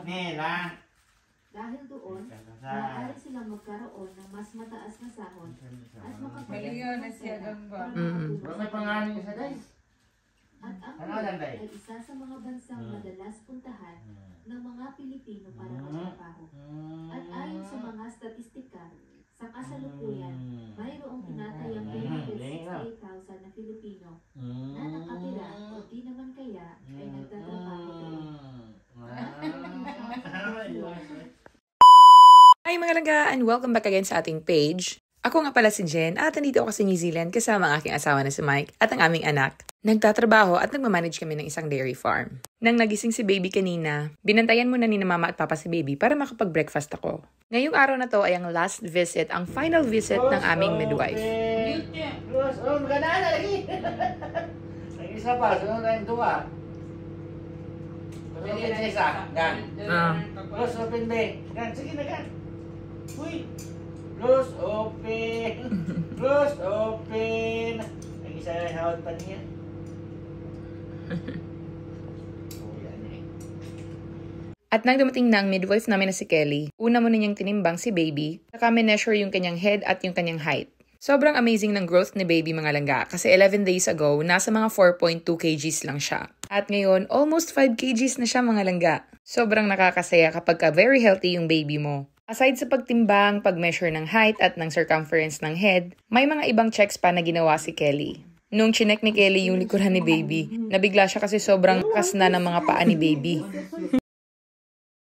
nila. Dahil doon, maaari silang magkaroon ng mas mataas na sahod at makapagpapagod ng pera para makatulong sa May pangalan niya sa guys. At ang Kuwait ay isa sa mga bansang madalas puntahan ng mga Pilipino para magtrabaho. At ayon sa mga statistika, sa kasalukuyan, mayroong tinatayang 368,000 na Pilipino na nakatira o di naman kaya ay nagtatrabaho doon. Hi mga langga and welcome back again sa ating page. Ako nga pala si Jen at nandito ako sa New Zealand kasama ang aking asawa na si Mike at ang aming anak. Nagtatrabaho at nagmamanage kami ng isang dairy farm. Nang nagising si baby kanina, binantayan muna ni na mama at papa si baby para makapag-breakfast ako. Ngayong araw na to ay ang last visit, ang final visit ng aming midwife. Close, maganda na lagi. Ang isa pa, sunod na yung dua. Open sa isa, gan. Close, open ba? Gan, sige na gan. Uy! Close, open. Close, open. Ang isa na hawad pa niya. At nang dumating na ang midwife namin na si Kelly, una muna niyang tinimbang si baby, saka measure yung kanyang head at yung kanyang height. Sobrang amazing ng growth ni baby mga langga kasi 11 days ago, nasa mga 4.2 kgs lang siya. At ngayon, almost 5 kgs na siya mga langga. Sobrang nakakasaya kapag very healthy yung baby mo. Aside sa pagtimbang, pag-measure ng height at ng circumference ng head, may mga ibang checks pa na ginawa si Kelly. Nung chinek ni Kelly yung likuran ni baby, nabigla siya kasi sobrang lakas na ng mga paa ni baby.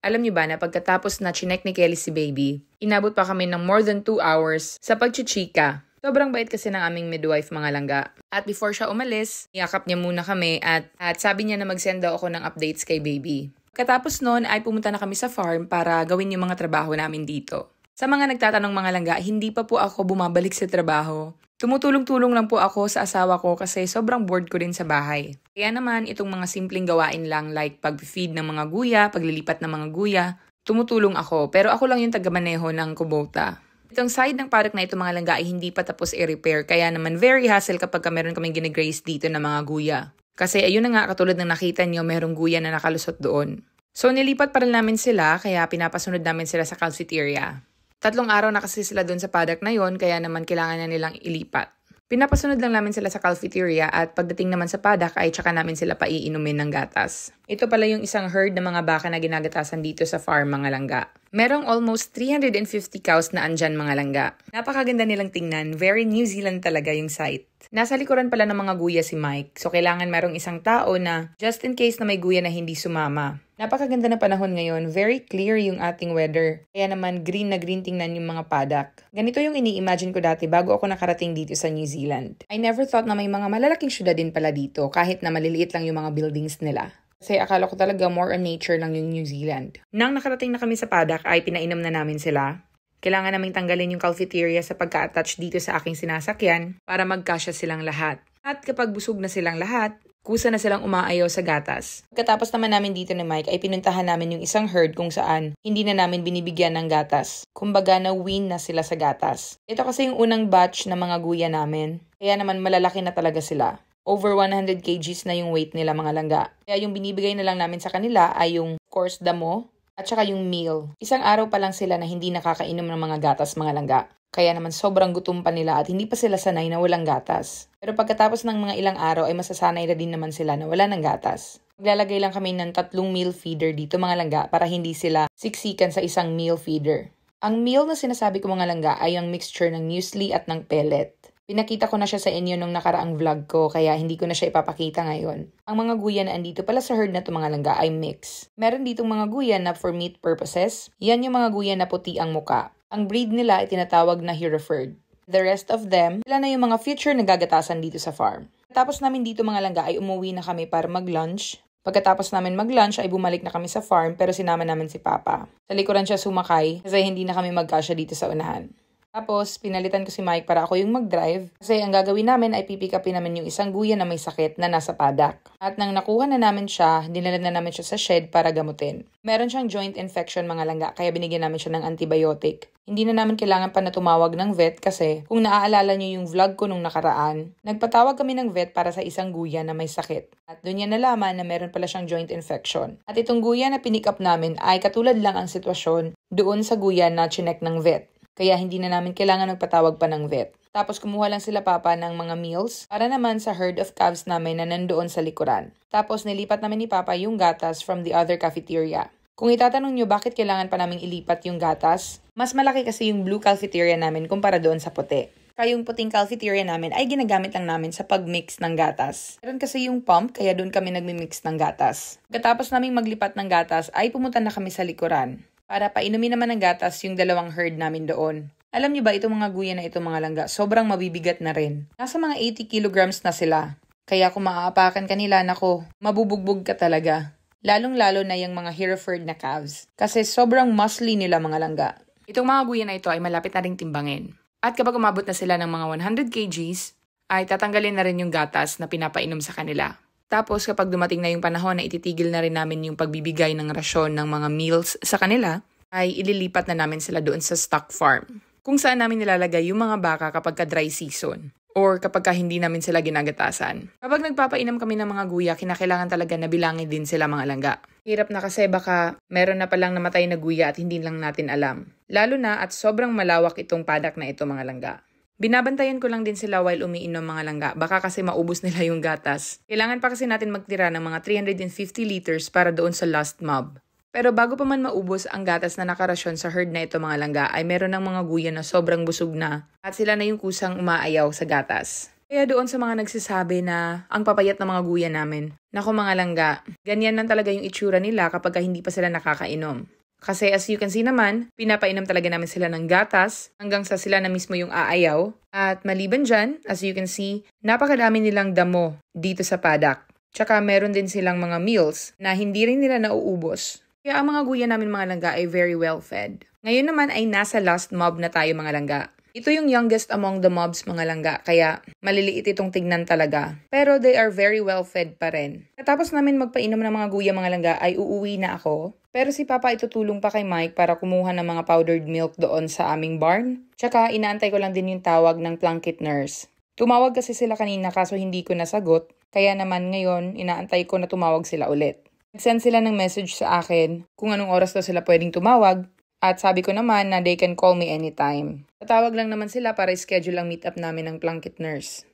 Alam niyo ba na pagkatapos na chinek ni Kelly si baby, inabot pa kami ng more than 2 hours sa pagchichika. Sobrang bait kasi ng aming midwife mga langga. At before siya umalis, niyakap niya muna kami at sabi niya na mag-send daw ako ng updates kay baby. Katapos noon ay pumunta na kami sa farm para gawin yung mga trabaho namin dito. Sa mga nagtatanong mga langga, hindi pa po ako bumabalik sa trabaho. Tumutulong-tulong lang po ako sa asawa ko kasi sobrang bored ko din sa bahay. Kaya naman itong mga simpleng gawain lang like pag-feed ng mga guya, paglilipat ng mga guya, tumutulong ako. Pero ako lang yung taga-maneho ng Kubota. Itong side ng product na ito mga langga ay hindi pa tapos i-repair kaya naman very hassle kapag meron kaming gine-graze dito ng mga guya. Kasi ayun na nga katulad ng nakita nyo merong guya na nakalusot doon. So nilipat pa rin namin sila kaya pinapasunod namin sila sa cafeteria. 3 araw na kasi sila doon sa paddock na yon kaya naman kailangan na nilang ilipat. Pinapasunod lang namin sila sa cafeteria at pagdating naman sa paddock ay tsaka namin sila paiinumin ng gatas. Ito pala yung isang herd ng mga baka na ginagatasan dito sa farm mga langga. Merong almost 350 cows na andyan mga langga. Napakaganda nilang tingnan, very New Zealand talaga yung site. Nasa likuran pala ng mga guya si Mike, so kailangan merong isang tao na just in case na may guya na hindi sumama. Napakaganda na panahon ngayon, very clear yung ating weather. Kaya naman green na green tingnan yung mga paddock. Ganito yung ini-imagine ko dati bago ako nakarating dito sa New Zealand. I never thought na may mga malalaking syudad din pala dito kahit na maliliit lang yung mga buildings nila. Kasi akala ko talaga more on nature lang yung New Zealand. Nang nakarating na kami sa paddock ay pinainom na namin sila. Kailangan naming tanggalin yung cafeteria sa pagka-attach dito sa aking sinasakyan para magkasya silang lahat. At kapag busog na silang lahat, kusa na silang umaayaw sa gatas. Pagkatapos naman namin dito ni Mike ay pinuntahan namin yung isang herd kung saan hindi na namin binibigyan ng gatas. Kumbaga na-win na sila sa gatas. Ito kasi yung unang batch ng mga guya namin. Kaya naman malalaki na talaga sila. Over 100 kgs na yung weight nila mga langga. Kaya yung binibigay na lang namin sa kanila ay yung course damo at saka yung meal. Isang araw pa lang sila na hindi nakakainom ng mga gatas mga langga. Kaya naman sobrang gutom pa nila at hindi pa sila sanay na walang gatas. Pero pagkatapos ng mga ilang araw ay masasanay na din naman sila na wala ng gatas. Maglalagay lang kami ng 3 meal feeder dito mga langga para hindi sila siksikan sa isang meal feeder. Ang meal na sinasabi ko mga langga ay ang mixture ng muesli at ng pellet. Pinakita ko na siya sa inyo nung nakaraang vlog ko kaya hindi ko na siya ipapakita ngayon. Ang mga guya na andito pala sa herd na ito mga langga ay mix. Meron ditong mga guya na for meat purposes. Yan yung mga guya na puti ang muka. Ang breed nila ay tinatawag na Hereford. The rest of them, sila na yung mga future na gagatasan dito sa farm. Tapos namin dito mga langga ay umuwi na kami para mag-lunch. Pagkatapos namin mag-lunch ay bumalik na kami sa farm pero sinama namin si Papa. Sa likuran siya sumakay kasi hindi na kami magkasya dito sa unahan. Tapos, pinalitan ko si Mike para ako yung mag-drive. Kasi ang gagawin namin ay pipick upin namin yung isang guya na may sakit na nasa paddock. At nang nakuha na namin siya, dinala na namin siya sa shed para gamutin. Meron siyang joint infection mga langga, kaya binigyan namin siya ng antibiotic. Hindi na namin kailangan pa na tumawag ng vet kasi kung naaalala niyo yung vlog ko nung nakaraan, nagpatawag kami ng vet para sa isang guya na may sakit. At doon niya nalaman na meron pala siyang joint infection. At itong guya na pinick up namin ay katulad lang ang sitwasyon doon sa guya na chinek ng vet. Kaya hindi na namin kailangan magpatawag pa ng vet. Tapos kumuha lang sila papa ng mga meals para naman sa herd of calves namin na nandoon sa likuran. Tapos nilipat namin ni papa yung gatas from the other cafeteria. Kung itatanong nyo bakit kailangan pa namin ilipat yung gatas, mas malaki kasi yung blue cafeteria namin kumpara doon sa puti. Kaya yung puting cafeteria namin ay ginagamit lang namin sa pag-mix ng gatas. Meron kasi yung pump kaya doon kami nagmi-mix ng gatas. Pagkatapos naming maglipat ng gatas ay pumunta na kami sa likuran para painumin naman ng gatas yung dalawang herd namin doon. Alam niyo ba itong mga guya na ito mga langga, sobrang mabibigat na rin. Nasa mga 80 kilograms na sila. Kaya kung maaapakan kanila, nako, mabubugbog ka talaga. Lalong-lalo na yung mga Hereford na calves. Kasi sobrang muscly nila mga langga. Itong mga guya na ito ay malapit na ring timbangin. At kapag umabot na sila ng mga 100 kgs, ay tatanggalin na rin yung gatas na pinapainom sa kanila. Tapos kapag dumating na yung panahon na ititigil na rin namin yung pagbibigay ng rasyon ng mga meals sa kanila, ay ililipat na namin sila doon sa stock farm. Kung saan namin nilalagay yung mga baka kapag ka-dry season. Or kapag hindi namin sila ginagatasan. Kapag nagpapainom kami ng mga guya, kinakailangan talaga na bilangin din sila mga langga. Hirap na kasi baka meron na palang namatay na guya at hindi lang natin alam. Lalo na at sobrang malawak itong paddock na ito mga langga. Binabantayan ko lang din sila while umiinom mga langga, baka kasi maubos nila yung gatas. Kailangan pa kasi natin magtira ng mga 350 liters para doon sa last mob. Pero bago pa man maubos ang gatas na nakarasyon sa herd na ito mga langga, ay meron ng mga guya na sobrang busog na at sila na yung kusang umaayaw sa gatas. Kaya doon sa mga nagsasabi na ang papayat ng mga guya namin, naku mga langga, ganyan lang talaga yung itsura nila kapag hindi pa sila nakakainom. Kasi as you can see naman, pinapainom talaga namin sila ng gatas hanggang sa sila na mismo yung aayaw. At maliban dyan, as you can see, napakadami nilang damo dito sa paddock. Tsaka meron din silang mga meals na hindi rin nila nauubos. Kaya ang mga guya namin mga langga ay very well fed. Ngayon naman ay nasa last mob na tayo mga langga. Ito yung youngest among the mobs mga langga, kaya maliliit itong tignan talaga. Pero they are very well fed pa rin. Katapos namin magpainom ng mga guya mga langga ay uuwi na ako. Pero si Papa itutulong pa kay Mike para kumuha ng mga powdered milk doon sa aming barn. Tsaka inaantay ko lang din yung tawag ng Plunkett nurse. Tumawag kasi sila kanina kaso hindi ko nasagot. Kaya naman ngayon inaantay ko na tumawag sila ulit. Nag-send sila ng message sa akin kung anong oras daw sila pwedeng tumawag at sabi ko naman na they can call me anytime. Tatawag lang naman sila para schedule ang meet up namin ng Plunkett nurse.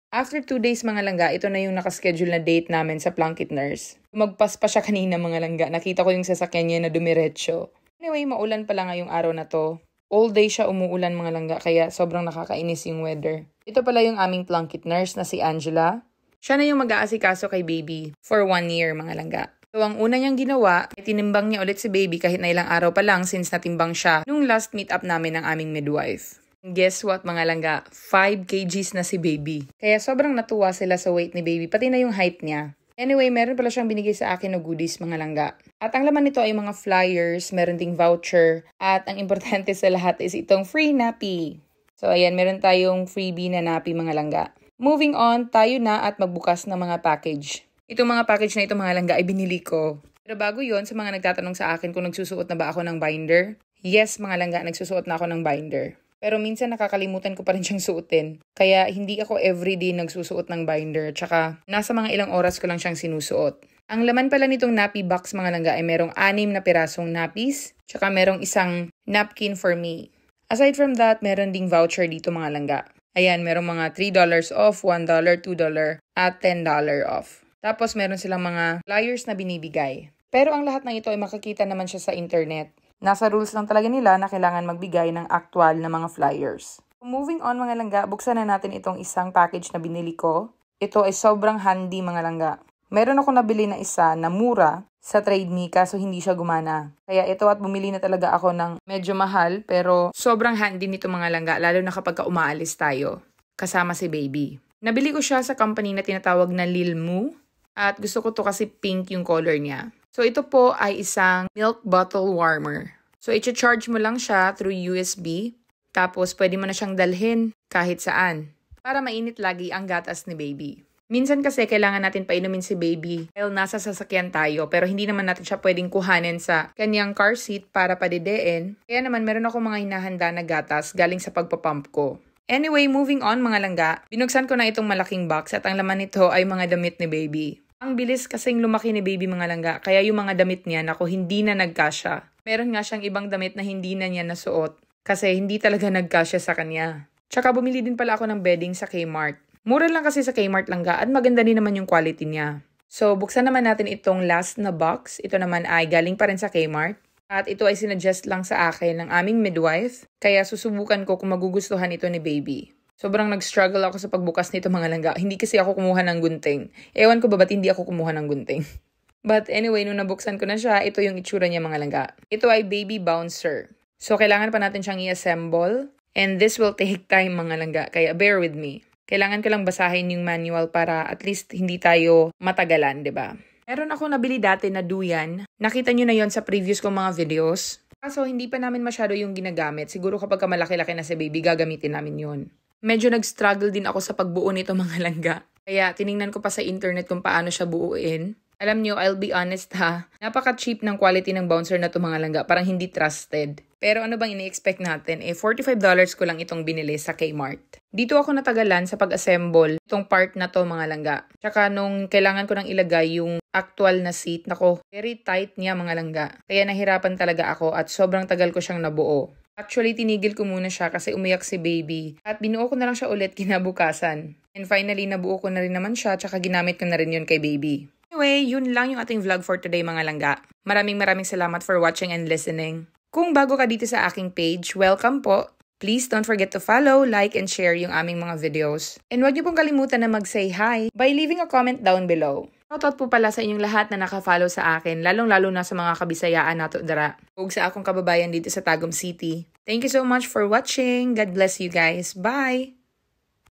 After 2 days mga langga, ito na yung nakaschedule na date namin sa Plunkett nurse. Magpas pa siya kanina mga langga, nakita ko yung sasakyan niya na dumiretso. Anyway, maulan pala ngayong araw na to. All day siya umuulan mga langga kaya sobrang nakakainis yung weather. Ito pala yung aming Plunkett nurse na si Angela. Siya na yung mag-aasikaso kay baby for 1 year mga langga. So ang una niyang ginawa, ay tinimbang niya ulit si baby kahit na ilang araw pa lang since natimbang siya nung last meet up namin ng aming midwife. Guess what mga langga? 5 kgs na si baby. Kaya sobrang natuwa sila sa weight ni baby, pati na yung height niya. Anyway, meron pala siyang binigay sa akin na goodies mga langga. At ang laman nito ay mga flyers, meron ding voucher, at ang importante sa lahat is itong free nappy. So ayan, meron tayong freebie na nappy mga langga. Moving on, tayo na at magbukas ng mga package. Itong mga package na ito mga langga ay binili ko. Pero bago yon sa mga nagtatanong sa akin kung nagsusuot na ba ako ng binder, yes mga langga, nagsusuot na ako ng binder. Pero minsan nakakalimutan ko pa rin siyang suotin. Kaya hindi ako everyday nagsusuot ng binder. Tsaka nasa mga ilang oras ko lang siyang sinusuot. Ang laman pala nitong nappy box mga langga ay merong 6 na pirasong nappies. Tsaka merong isang napkin for me. Aside from that, meron ding voucher dito mga langga. Ayan, merong mga $3 off, $1, $2, at $10 off. Tapos meron silang mga flyers na binibigay. Pero ang lahat ng ito ay makikita naman siya sa internet. Nasa rules lang talaga nila na kailangan magbigay ng actual na mga flyers. Moving on mga langga, buksan na natin itong isang package na binili ko. Ito ay sobrang handy mga langga. Meron ako nabili na isa na mura sa Trade Me kaso hindi siya gumana. Kaya ito at bumili na talaga ako ng medyo mahal pero sobrang handy nito mga langga lalo na kapag umaalis tayo kasama si baby. Nabili ko siya sa company na tinatawag na Lil Moo at gusto ko to kasi pink yung color niya. So ito po ay isang milk bottle warmer. So, i-charge mo lang siya through USB. Tapos, pwede mo na siyang dalhin kahit saan para mainit lagi ang gatas ni baby. Minsan kasi kailangan natin painumin si baby dahil nasa sasakyan tayo pero hindi naman natin siya pwedeng kuhanin sa kanyang car seat para padidein. Kaya naman meron ako mga hinahanda na gatas galing sa pagpapump ko. Anyway, moving on mga langga, binuksan ko na itong malaking box at ang laman nito ay mga damit ni baby. Ang bilis kasing lumaki ni baby mga langga kaya yung mga damit niya naku hindi na nagkasya. Meron nga siyang ibang damit na hindi na niya nasuot kasi hindi talaga nagkasya sa kanya. Tsaka bumili din pala ako ng bedding sa Kmart. Mura lang kasi sa Kmart langga at maganda din naman yung quality niya. So, buksan naman natin itong last na box. Ito naman ay galing pa rin sa Kmart. At ito ay sinuggest lang sa akin ng aming midwife. Kaya susubukan ko kung magugustuhan ito ni baby. Sobrang nag-struggle ako sa pagbukas nito mga langga. Hindi kasi ako kumuha ng gunting. Ewan ko ba ba't hindi ako kumuha ng gunting? But anyway, nung nabuksan ko na siya, ito yung itsura niya mga langga. Ito ay baby bouncer. So, kailangan pa natin siyang i-assemble. And this will take time mga langga. Kaya bear with me. Kailangan ko lang basahin yung manual para at least hindi tayo matagalan, di ba? Meron ako nabili dati na duyan. Nakita nyo na yon sa previous kong mga videos. Kaso hindi pa namin masyado yung ginagamit. Siguro kapag malaki-laki na si baby, gagamitin namin yon. Medyo nag-struggle din ako sa pagbuo nito mga langga. Kaya tiningnan ko pa sa internet kung paano siya buuin. Alam nyo, I'll be honest ha, napaka-cheap ng quality ng bouncer na to mga langga. Parang hindi trusted. Pero ano bang ini-expect natin? $45 ko lang itong binili sa Kmart. Dito ako natagalan sa pag-assemble itong part na to mga langga. Tsaka nung kailangan ko nang ilagay yung actual na seat, nako, very tight niya mga langga. Kaya nahirapan talaga ako at sobrang tagal ko siyang nabuo. Actually, tinigil ko muna siya kasi umiyak si baby. At binuo ko na lang siya ulit kinabukasan. And finally, nabuo ko na rin naman siya tsaka ginamit ko na rin yun kay baby. Anyway, yun lang yung ating vlog for today mga langga. Maraming salamat for watching and listening. Kung bago ka dito sa aking page, welcome po. Please don't forget to follow, like, and share yung aming mga videos. And huwag niyo pong kalimutan na mag-say hi by leaving a comment down below. Shoutout po pala sa inyong lahat na naka-follow sa akin, lalong-lalo na sa mga kabisayaan nato dara. Ug sa akong kababayan dito sa Tagum City. Thank you so much for watching. God bless you guys. Bye!